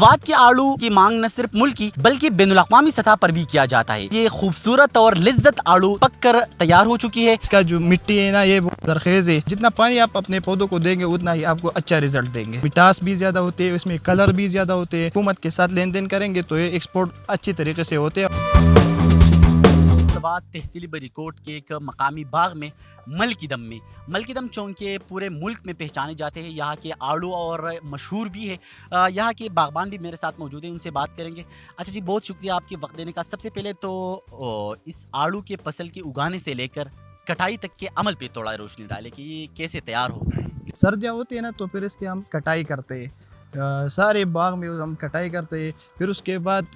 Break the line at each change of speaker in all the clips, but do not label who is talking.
स्वाद के आड़ू की मांग न सिर्फ मुल्की बल्कि बैनुल-अक़वामी सतह पर भी किया जाता है। ये खूबसूरत और लिज्जत आड़ू पक कर तैयार हो चुकी है।
इसका जो मिट्टी है ना ये बहुत जरखेज है, जितना पानी आप अपने पौधों को देंगे उतना ही आपको अच्छा रिजल्ट देंगे। मिठास भी ज्यादा होते हैं, इसमें कलर भी ज्यादा होते हैं। हुकूमत के साथ लेन देन करेंगे तो ये एक्सपोर्ट अच्छी तरीके से होते हैं।
सवात तहसीली बरीकोट के एक मकामी बाग में मलकीदम चौंके पूरे मुल्क में पहचाने जाते हैं। यहाँ के आड़ू और मशहूर भी है। यहाँ के बागबान भी मेरे साथ मौजूद हैं, उनसे बात करेंगे। अच्छा जी, बहुत शुक्रिया आपके वक्त देने का। सबसे पहले तो इस आड़ू के फसल के उगाने से लेकर कटाई तक के अमल पे थोड़ा रोशनी डाले कि ये कैसे तैयार होता है।
सर्दियाँ होती है ना तो फिर इसकी हम कटाई करते हैं। सारे बाग में हम कटाई करते हैं, फिर उसके बाद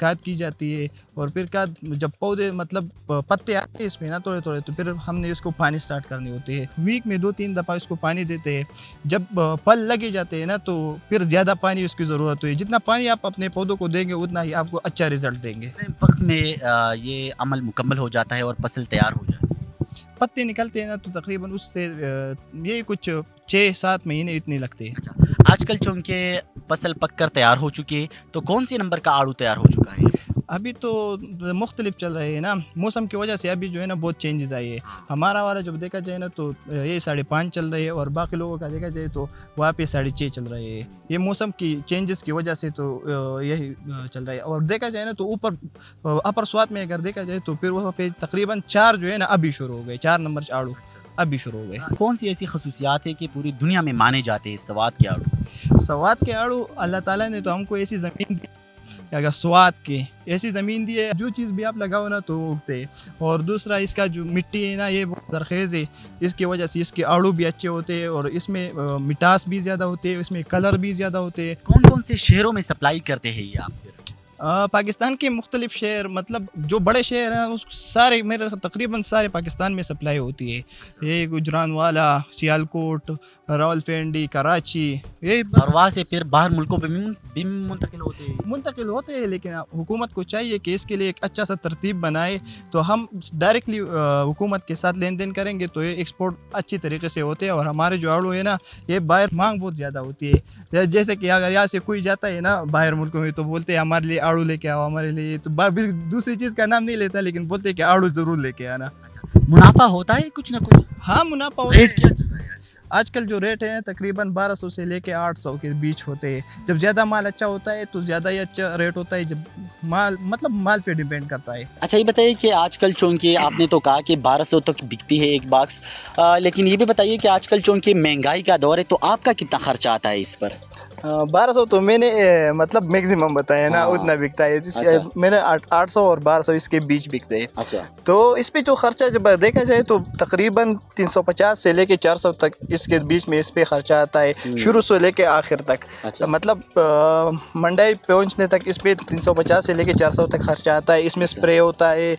खाद की जाती है और फिर खाद जब पौधे मतलब पत्ते आते हैं इसमें ना थोड़े थोड़े, तो फिर हमने इसको पानी स्टार्ट करनी होती है। वीक में 2-3 दफ़ा इसको पानी देते हैं। जब फल लगे जाते हैं ना तो फिर ज़्यादा पानी उसकी ज़रूरत होती है। जितना पानी आप अपने पौधों को देंगे उतना ही आपको अच्छा रिजल्ट देंगे।
वक्त में ये अमल मुकम्मल हो जाता है और फसल तैयार हो जाती है।
पत्ते निकलते हैं ना तो तकरीबन उससे ये कुछ 6-7 महीने इतने लगते हैं।
अच्छा, आजकल चूंकि फसल पक कर तैयार हो चुकी है तो कौन सी नंबर का आड़ू तैयार हो चुका है?
अभी तो मुख्तलिफ चल रहे हैं ना, मौसम की वजह से अभी जो है ना बहुत चेंजेस आई है। हमारा वाला जब देखा जाए ना तो ये 5.5 चल रही है और बाकी लोगों का देखा जाए तो वहाँ पे 6.5 चल रही है। ये मौसम की चेंजेस की वजह से तो यही चल रहा है। और देखा जाए ना तो ऊपर अपर स्वात में अगर देखा जाए तो फिर वहाँ पे तकरीबन 4 जो है ना अभी शुरू हो गए, 4 नंबर आड़ू अभी शुरू हो गए।
कौन सी ऐसी खसूसियात है कि पूरी दुनिया में माने जाते हैं सवात के आड़ू?
स्वाद के आड़ू अल्लाह ताला ने तो हमको ऐसी ज़मीन दी, अगर स्वाद की ऐसी ज़मीन दी है, जो चीज़ भी आप लगाओ ना तो उगते हैं। और दूसरा इसका जो मिट्टी है ना ये बहुत जरखेज़ है, इसकी वजह से इसके आड़ू भी अच्छे होते हैं और इसमें मिठास भी ज़्यादा होते हैं, इसमें कलर भी ज़्यादा होते हैं।
कौन कौन से शहरों में सप्लाई करते हैं ये आप?
पाकिस्तान के मुख्तलिफ शहर, मतलब जो बड़े शहर हैं उस सारे मेरे तकरीबन सारे पाकिस्तान में सप्लाई होती है। ये गुजरानवाला, सियालकोट, रावलपिंडी, कराची, ये
और वहाँ से फिर बाहर मुल्कों में भी मुंतकिल होते हैं।
लेकिन हुकूमत को चाहिए कि इसके लिए एक अच्छा सा तरतीब बनाए, तो हम डायरेक्टली हुकूमत के साथ लेन देन करेंगे तो ये एक्सपोर्ट अच्छी तरीके से होते हैं। और हमारे जो आड़ू है ना ये बाहर मांग बहुत ज़्यादा होती है। जैसे कि अगर यहाँ से कोई जाता है ना बाहर मुल्कों में तो बोलते हैं हमारे लिए आड़ू लेके आओ, हमारे लिए तो दूसरी चीज़ का नाम नहीं लेता, लेकिन बोलते हैं कि आड़ू ज़रूर लेके आना।
मुनाफा होता है कुछ ना कुछ?
हाँ, मुनाफा होता है।
रेट क्या चल रहा है
आजकल जो रेट है तकरीबन 1200 से लेके 800 के बीच होते हैं। जब ज़्यादा माल अच्छा होता है तो ज़्यादा ही अच्छा रेट होता है, जब माल पे डिपेंड करता है।
अच्छा, ये बताइए कि आजकल चूंकि आपने तो कहा कि 1200 तक बिकती है एक बॉक्स, लेकिन ये भी बताइए कि आजकल चूंकि महंगाई का दौर है तो आपका कितना खर्चा आता है इस पर?
1200 तो मैंने मतलब मैक्सिमम बताया ना, उतना बिकता है।
अच्छा।
मैंने 800 और 1200 इसके बीच बिकते हैं।
अच्छा,
तो इस पे जो खर्चा जब देखा जाए तो तकरीबन 350 से लेके 400 तक इसके बीच में इस पे खर्चा आता है, शुरू से लेके आखिर तक।
अच्छा।
मतलब मंडाई पहुंचने तक इस पे 350 से लेके 400 तक खर्चा आता है। इसमें स्प्रे होता है,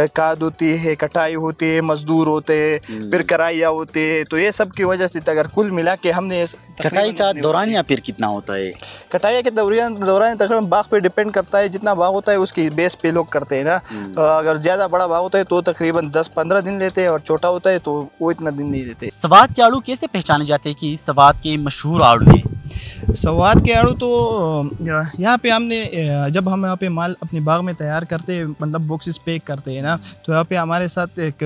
खाद होती है, कटाई होती है, मजदूर होते हैं, फिर कराइया होते हैं। तो ये सब की वजह से अगर कुल मिला के हमने
कटाई का दौरानिया फिर कितना होता है?
कटाई के दौरान तकरीबन बाग पे डिपेंड करता है। जितना बाग होता है उसकी बेस पे लोग करते हैं ना। अगर ज़्यादा बड़ा बाग होता है तो तकरीबन 10-15 दिन लेते हैं और छोटा होता है तो वो इतना दिन नहीं लेते।
सवात के आड़ू कैसे पहचाने जाते हैं कि सवात के मशहूर आड़ू हैं?
सवात के आड़ू तो यहाँ पे हमने जब हम यहाँ पे माल अपने बाग में तैयार करते हैं, मतलब बॉक्सेस पैक करते हैं ना, तो यहाँ पे हमारे साथ एक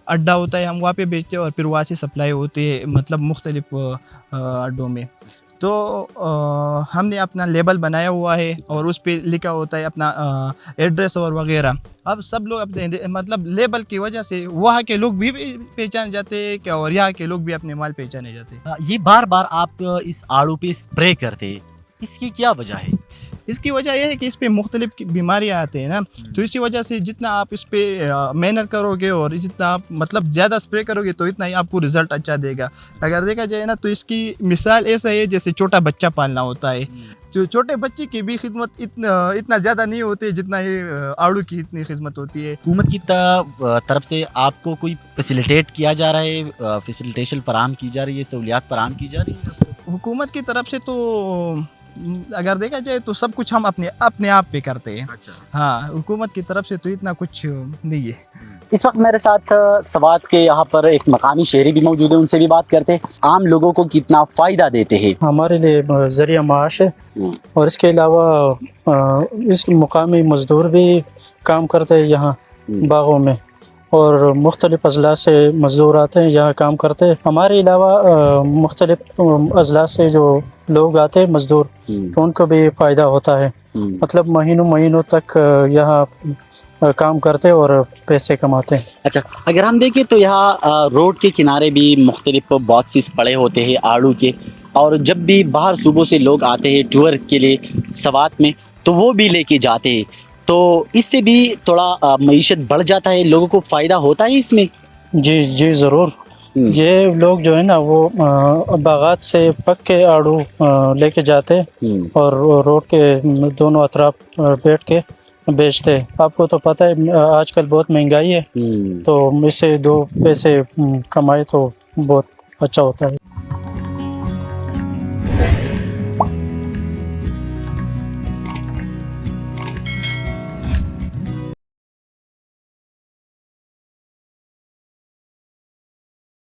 अड्डा होता है, हम वहाँ पे बेचते हैं और फिर वहाँ से सप्लाई होती है मतलब मुख्तलिफ अड्डों में। तो हमने अपना लेबल बनाया हुआ है और उस पे लिखा होता है अपना एड्रेस और वगैरह। अब सब लोग अपने मतलब लेबल की वजह से वहाँ के लोग भी पहचाने जाते हैं क्या, और यहाँ के लोग भी अपने माल पहचाने जाते हैं।
ये बार बार आप इस आड़ू पे स्प्रे करते हैं, इसकी क्या वजह है?
इसकी वजह यह है कि इस पे मुख्तलिफ बीमारियाँ आते हैं ना, तो इसी वजह से जितना आप इस पे मेहनत करोगे और जितना आप मतलब ज़्यादा स्प्रे करोगे तो इतना ही आपको रिज़ल्ट अच्छा देगा। अगर देखा जाए ना तो इसकी मिसाल ऐसा है जैसे छोटा बच्चा पालना होता है। जो छोटे बच्चे की भी खिदमत इतना ज़्यादा नहीं होती है जितना ये आड़ू की इतनी खिदमत होती है।
हुकूमत की तरफ से आपको कोई फैसिलिटेट किया जा रहा है, फैसिलिटेशन फराहम की जा रही है, सहूलियात फराहम की जा रही है?
हुकूमत की तरफ से तो अगर देखा जाए तो सब कुछ हम अपने आप पे करते हैं।
अच्छा।
हाँ, हुकूमत की तरफ से तो इतना कुछ नहीं है।
اس وقت میرے ساتھ سوات کے یہاں پر ایک مقامی شہری بھی موجود ہیں، ان سے بھی بات کرتے ہیں عام لوگوں کو کتنا فائدہ دیتے ہیں۔
ہمارے لیے ذریعہ معاش ہے، اور اس کے علاوہ اس مقامی مزدور بھی کام کرتے ہیں یہاں باغوں میں، اور مختلف اضلاع سے مزدور آتے ہیں یہاں کام کرتے ہیں۔ ہمارے علاوہ مختلف اضلاع سے جو لوگ آتے ہیں مزدور، تو ان کو بھی فائدہ ہوتا ہے، مطلب مہینوں تک یہاں کام کرتے اور پیسے کماتے ہیں۔
اچھا، اگر ہم دیکھیں تو یہاں روڈ کے کنارے بھی مختلف باکسز پڑے ہوتے ہیں آڑو کے، اور جب بھی باہر صوبوں سے لوگ آتے ہیں ٹور کے لیے سوات میں تو وہ بھی لے کے جاتے ہیں، تو اس سے بھی تھوڑا معیشت بڑھ جاتا ہے، لوگوں کو فائدہ ہوتا ہے اس میں۔
جی ضرور، یہ لوگ جو ہے نا وہ باغات سے پکے آڑو لے کے جاتے اور روڈ کے دونوں اطراف بیٹھ کے بیچتے ہیں۔ آپ کو تو پتہ ہے آج کل بہت مہنگائی ہے، تو اس سے دو پیسے کمائے تو بہت اچھا ہوتا ہے۔